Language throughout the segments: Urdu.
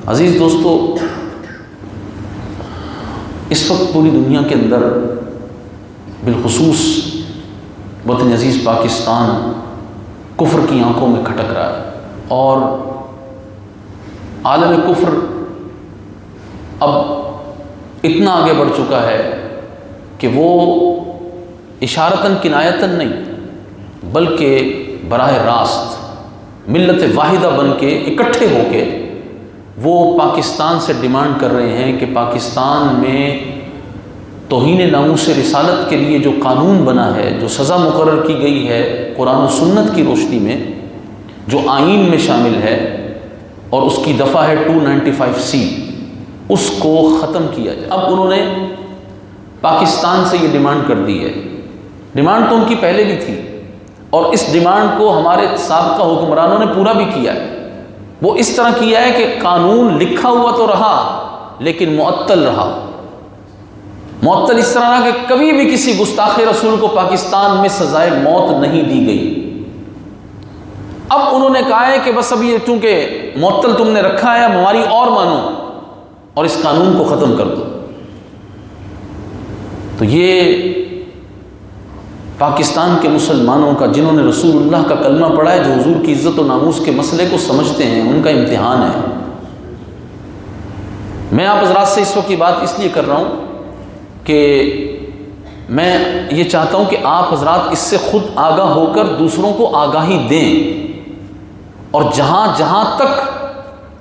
عزیز دوستو، اس وقت پوری دنیا کے اندر بالخصوص وطن عزیز پاکستان کفر کی آنکھوں میں کھٹک رہا ہے، اور عالم کفر اب اتنا آگے بڑھ چکا ہے کہ وہ اشارتاً کنایتاً نہیں بلکہ براہ راست ملت واحدہ بن کے اکٹھے ہو کے وہ پاکستان سے ڈیمانڈ کر رہے ہیں کہ پاکستان میں توہین ناموس رسالت کے لیے جو قانون بنا ہے، جو سزا مقرر کی گئی ہے قرآن و سنت کی روشنی میں، جو آئین میں شامل ہے اور اس کی دفعہ ہے 295C، اس کو ختم کیا جائے۔ اب انہوں نے پاکستان سے یہ ڈیمانڈ کر دی ہے۔ ڈیمانڈ تو ان کی پہلے بھی تھی، اور اس ڈیمانڈ کو ہمارے سابقہ حکمرانوں نے پورا بھی کیا ہے۔ وہ اس طرح کیا ہے کہ قانون لکھا ہوا تو رہا لیکن معطل رہا۔ معطل اس طرح رہا کہ کبھی بھی کسی گستاخ رسول کو پاکستان میں سزائے موت نہیں دی گئی۔ اب انہوں نے کہا ہے کہ بس اب یہ چونکہ معطل تم نے رکھا ہے، اب ہماری اور مانو اور اس قانون کو ختم کر دو۔ تو یہ پاکستان کے مسلمانوں کا، جنہوں نے رسول اللہ کا کلمہ پڑھا ہے، جو حضور کی عزت و ناموس کے مسئلے کو سمجھتے ہیں، ان کا امتحان ہے۔ میں آپ حضرات سے اس وقت یہ بات اس لیے کر رہا ہوں کہ میں یہ چاہتا ہوں کہ آپ حضرات اس سے خود آگاہ ہو کر دوسروں کو آگاہی دیں، اور جہاں جہاں تک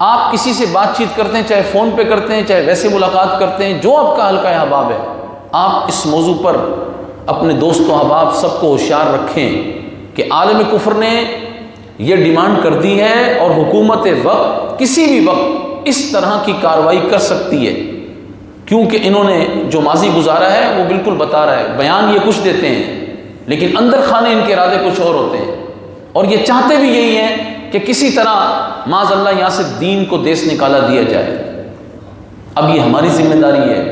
آپ کسی سے بات چیت کرتے ہیں، چاہے فون پہ کرتے ہیں، چاہے ویسے ملاقات کرتے ہیں، جو آپ کا حلقہ احباب ہے، آپ اس موضوع پر اپنے دوست و احباب سب کو ہوشیار رکھیں کہ عالم کفر نے یہ ڈیمانڈ کر دی ہے، اور حکومت وقت کسی بھی وقت اس طرح کی کارروائی کر سکتی ہے، کیونکہ انہوں نے جو ماضی گزارا ہے وہ بالکل بتا رہا ہے۔ بیان یہ کچھ دیتے ہیں لیکن اندر خانے ان کے ارادے کچھ اور ہوتے ہیں، اور یہ چاہتے بھی یہی ہیں کہ کسی طرح معاذ اللہ یہاں سے دین کو دیس نکالا دیا جائے۔ اب یہ ہماری ذمہ داری ہے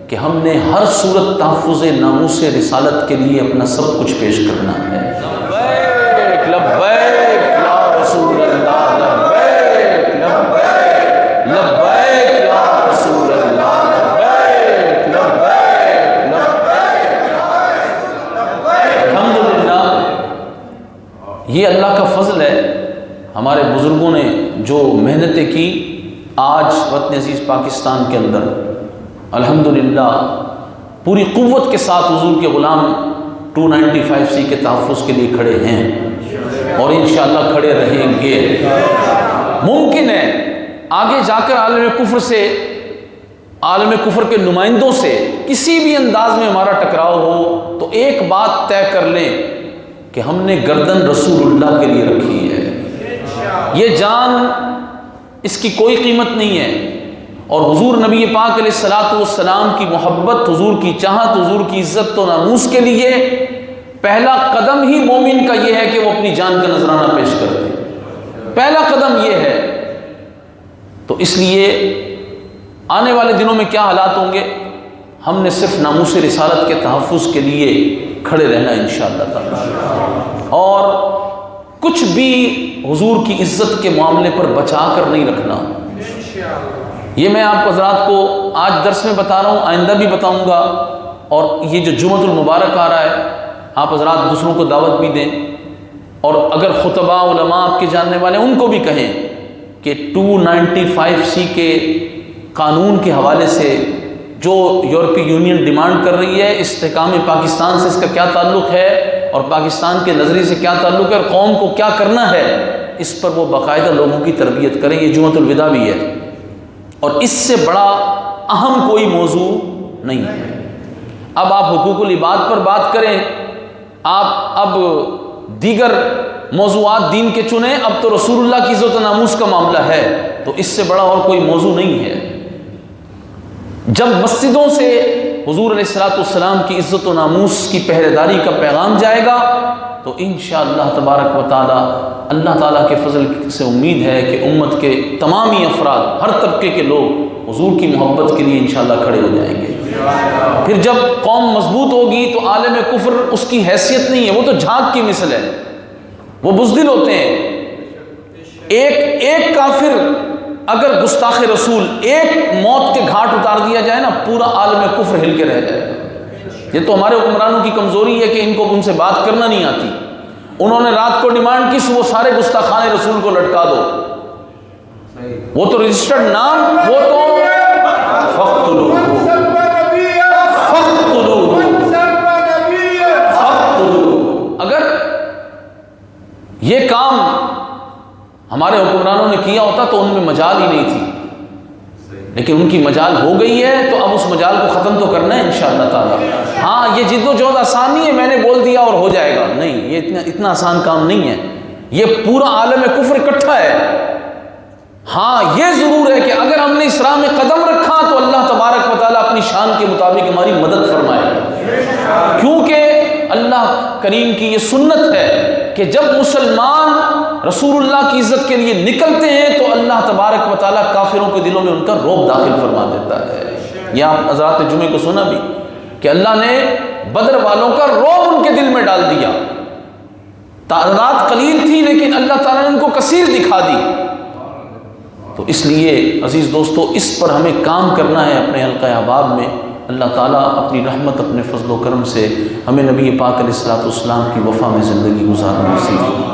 کہ ہم نے ہر صورت تحفظ ناموس رسالت کے لیے اپنا سب کچھ پیش کرنا ہے۔ لبیک لبیک یا رسول اللہ، لبیک لبیک لبیک یا رسول اللہ، لبیک لبیک لبیک لبیک۔ الحمدللہ، یہ اللہ کا فضل ہے، ہمارے بزرگوں نے جو محنتیں کی آج وطن عزیز پاکستان کے اندر الحمدللہ پوری قوت کے ساتھ حضور کے غلام 295C کے تحفظ کے لیے کھڑے ہیں، اور انشاءاللہ کھڑے رہیں گے۔ ممکن ہے آگے جا کر عالم کفر کے نمائندوں سے کسی بھی انداز میں ہمارا ٹکراؤ ہو تو ایک بات طے کر لیں کہ ہم نے گردن رسول اللہ کے لیے رکھی ہے۔ یہ جان، اس کی کوئی قیمت نہیں ہے، اور حضور نبی پاک علیہ الصلوۃ والسلام کی محبت، حضور کی چاہت، حضور کی عزت و ناموس کے لیے پہلا قدم ہی مومن کا یہ ہے کہ وہ اپنی جان کا نذرانہ پیش کر دے۔ پہلا قدم یہ ہے۔ تو اس لیے آنے والے دنوں میں کیا حالات ہوں گے، ہم نے صرف ناموس رسالت کے تحفظ کے لیے کھڑے رہنا انشاءاللہ تعالی، اور کچھ بھی حضور کی عزت کے معاملے پر بچا کر نہیں رکھنا۔ یہ میں آپ حضرات کو آج درس میں بتا رہا ہوں، آئندہ بھی بتاؤں گا، اور یہ جو جمعۃ المبارک آ رہا ہے، آپ حضرات دوسروں کو دعوت بھی دیں، اور اگر خطباء علماء آپ کے جاننے والے ہیں ان کو بھی کہیں کہ 295C کے قانون کے حوالے سے جو یورپی یونین ڈیمانڈ کر رہی ہے، استحکام پاکستان سے اس کا کیا تعلق ہے، اور پاکستان کے نظریے سے کیا تعلق ہے، اور قوم کو کیا کرنا ہے، اس پر وہ باقاعدہ لوگوں کی تربیت کریں۔ یہ جمعۃ الوداع بھی ہے، اور اس سے بڑا اہم کوئی موضوع نہیں ہے۔ اب آپ حقوق العباد پر بات کریں، آپ اب دیگر موضوعات دین کے چنیں، اب تو رسول اللہ کی عزت و ناموس کا معاملہ ہے، تو اس سے بڑا اور کوئی موضوع نہیں ہے۔ جب مسجدوں سے حضور علیہ الصلوۃ والسلام کی عزت و ناموس کی پہرے داری کا پیغام جائے گا تو انشاءاللہ تبارک و تعالی اللہ تعالیٰ کے فضل سے امید ہے کہ امت کے تمامی افراد، ہر طبقے کے لوگ حضور کی محبت کے لیے انشاءاللہ کھڑے ہو جائیں گے۔ پھر جب قوم مضبوط ہوگی تو عالم کفر اس کی حیثیت نہیں ہے، وہ تو جھاگ کی مثل ہے، وہ بزدل ہوتے ہیں۔ ایک کافر اگر گستاخ رسول ایک موت کے گھاٹ اتار دیا جائے نا، پورا عالم کفر ہل کے رہ جائے گا۔ یہ تو ہمارے حکمرانوں کی کمزوری ہے کہ ان کو ان سے بات کرنا نہیں آتی۔ انہوں نے رات کو ڈیمانڈ کی وہ سارے گستاخان رسول کو لٹکا دو، وہ تو رجسٹرڈ نام، وہ تو فقتلوہ فقتلوہ فقتلوہ۔ اگر یہ کام ہمارے حکمرانوں نے کیا ہوتا تو ان میں مجال ہی نہیں تھی، لیکن ان کی مجال ہو گئی ہے، تو اب اس مجال کو ختم تو کرنا ہے انشاءاللہ تعالی۔ ہاں یہ جد و جہد آسان نہیں ہے، میں نے بول دیا اور ہو جائے گا، نہیں، یہ اتنا آسان کام نہیں ہے، یہ پورا عالم کفر اکٹھا ہے۔ ہاں یہ ضرور ہے کہ اگر ہم نے اس راہ میں قدم رکھا تو اللہ تبارک و تعالیٰ اپنی شان کے مطابق ہماری مدد فرمائے گا، کیونکہ اللہ کریم کی یہ سنت ہے کہ جب مسلمان رسول اللہ کی عزت کے لیے نکلتے ہیں تو اللہ تبارک و تعالیٰ کافروں کے دلوں میں ان کا رعب داخل فرما دیتا ہے۔ یہ آپ حضرات جمعے کو سنا بھی کہ اللہ نے بدر والوں کا رعب ان کے دل میں ڈال دیا، تعداد قلیل تھی لیکن اللہ تعالیٰ نے ان کو کثیر دکھا دی۔ تو اس لیے عزیز دوستو اس پر ہمیں کام کرنا ہے اپنے حلقہ احباب میں۔ اللہ تعالیٰ اپنی رحمت اپنے فضل و کرم سے ہمیں نبی پاک علیہ الصلوۃ والسلام کی وفا میں زندگی گزارنا نصیب فرمائے۔